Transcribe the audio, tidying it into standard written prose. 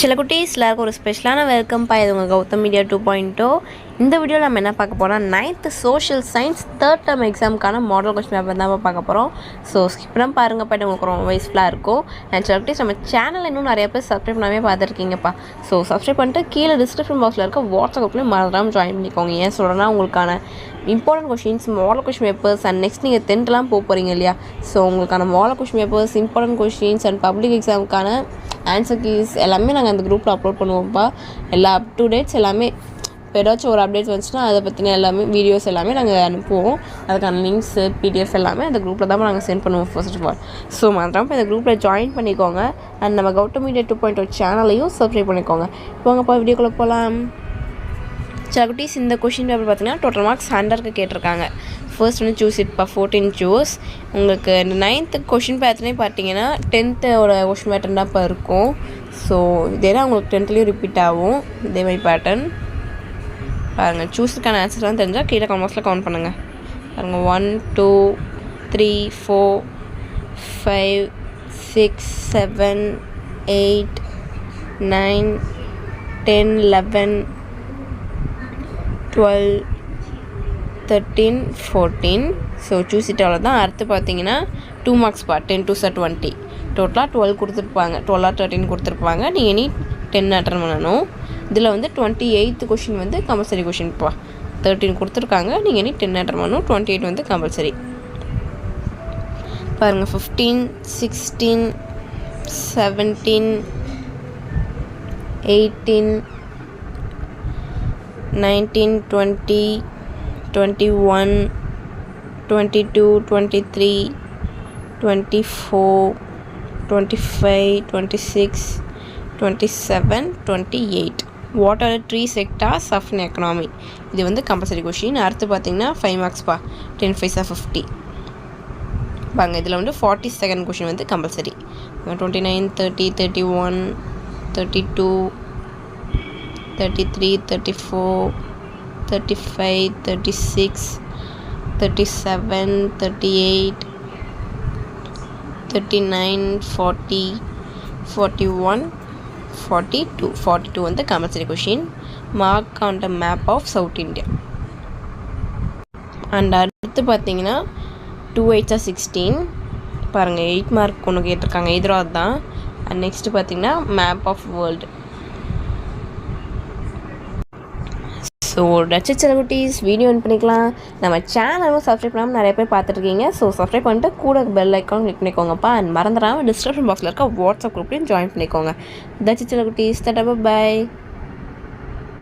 சில குட்டீஸ் எல்லாருக்கும் ஒரு ஸ்பெஷலான வெல்கம் பா. இது உங்கள் கௌதம் மீடியா 2.0. இந்த வீடியோவில் நம்ம என்ன பார்க்க போகிறோம், 9th social science 3rd term எக்ஸாமுக்கான மாடல் கொஸ்டின் பேப்பர் தான் பார்க்க போகிறோம். ஸோ ஸ்கிப் தான் பாருங்கள், பாட்டு உங்களுக்கு ரொம்ப யூஸ்ஃபுல்லாக இருக்கும். அண்ட் சில குட்டீஸ் நம்ம சேனல் இன்னும் நிறைய பேர் சப்ஸ்கிரைப் பண்ணாமே பார்த்துருக்கீங்கப்பா. ஸோ சப்ஸ்கிரைப் பண்ணிட்டு கீழே டிஸ்கிரிப்ஷன் பாக்ஸில் இருக்க வாட்ஸ்அப் குரூப்லேயும் மறந்துடாமல் ஜாயின் பண்ணிக்கோங்க. ஏன் சொல்கிறேன்னா உங்களுக்கான important questions, model question papers and next நீங்கள் 10th போகிறீங்க இல்லையா, ஸோ உங்களுக்கான model question papers, important questions and public எக்ஸாமுக்கான ஆன்சர் கீஸ் எல்லாமே நாங்கள் அந்த குரூப்பில் அப்லோட் பண்ணுவோம்ப்பா. எல்லா அப் டு டேட்ஸ் எல்லாமே, இப்போ ஏதாச்சும் ஒரு அப்டேட்ஸ் வந்துச்சுன்னா அதை பற்றின எல்லாமே வீடியோஸ் எல்லாமே நாங்கள் அனுப்புவோம். அதுக்கான லிங்க்ஸு, பிடிஎஃப் எல்லாமே அந்த குரூப்பில் தான் நாங்கள் சென்ட் பண்ணுவோம் ஃபர்ஸ்ட் ஆஃப் ஆல். ஸோ மறக்காம இந்த குரூப்பில் ஜாயின் பண்ணிக்கோங்க. அண்ட் நம்ம கௌதம் மீடியா 2.0 சேனலையும் சப்ஸ்கிரைப் பண்ணிக்கோங்க. போங்கப்பா, வீடியோக்குள்ளே போகலாம். சில குட்டீஸ் இந்த கொஷின் பேப்பர் பார்த்தீங்கன்னா டோட்டல் மார்க்ஸ் 100க்கு கேட்டிருக்காங்க. ஃபர்ஸ்ட் வந்து சூஸ் இட்ப்பா, 14 சூஸ். உங்களுக்கு இந்த 9th கொஷின் பேட்டர்னே பார்த்தீங்கன்னா 10th கொஷின் பேட்டர்ன் தான் இப்போ இருக்கும். ஸோ இதே தான் உங்களுக்கு 10th ரிப்பீட் ஆகும், இதே மாதிரி பேட்டர்ன். பாருங்கள், சூஸுக்கான ஆன்சர்லாம் தெரிஞ்சால் கீழே கமெண்ட்ஸில் கவுண்ட் பண்ணுங்கள். பாருங்கள், 1 2 3 4 5 6 7 8 9 10 11 12 13 14. ஸோ சூஸ் இட் அவ்வளோ தான். அடுத்து பார்த்தீங்கன்னா 2 மார்க்ஸ் பா, 10 2 20. டோட்டலாக 12 கொடுத்துருப்பாங்க, 12 or 13 கொடுத்துருப்பாங்க. நீங்கள் நீ 10 அட்டன் பண்ணணும். இதில் வந்து 28th கொஷின் வந்து கம்பல்சரி கொஷின்ப்பா. 13 கொடுத்துருக்காங்க, நீங்கள் நீ 10 அட்டன் பண்ணணும். 28 வந்து கம்பல்சரி. பாருங்கள், 15 16 17 18 19 20 21 22 23 24 25 26 27 28. What are 3 sectors of an economy? இது வந்து கம்பல்சரி கொஷின். அடுத்து பார்த்தீங்கன்னா 5 மார்க்ஸ்ப்பா, 10 5 50. பாருங்க, இதில் வந்து 42nd கொஷின் வந்து கம்பல்சரி. 29 30 31 32 33 34 35 36 37 38 39 40 41 42 வந்து compulsory question. Mark on the map of South India. And அடுத்து பார்த்தீங்கன்னா 2 8 16. பாருங்கள், 8 மார்க் ஒன்று கேட்டிருக்காங்க, எதிராக தான். அண்ட் நெக்ஸ்ட்டு பார்த்தீங்கன்னா map of world. So touch celebrities video on பண்ணிக்கலாம். நம்ம சேனலும் சப்ஸ்கிரைப் பண்ணாமல் நிறைய பேர் பார்த்துருக்கீங்க. ஸோ சப்ஸ்கிரைப் பண்ணிட்டு கூட பெல் ஐக்கான் கிளிக் பண்ணிக்கோங்கப்பா. அண்ட் மறந்துடாமல் டிஸ்கிரிப்ஷன் பாக்ஸில் இருக்க வாட்ஸ்அப் குரூப்லையும் ஜாயின் பண்ணிக்கோங்க. Touch celebrities, tata, by.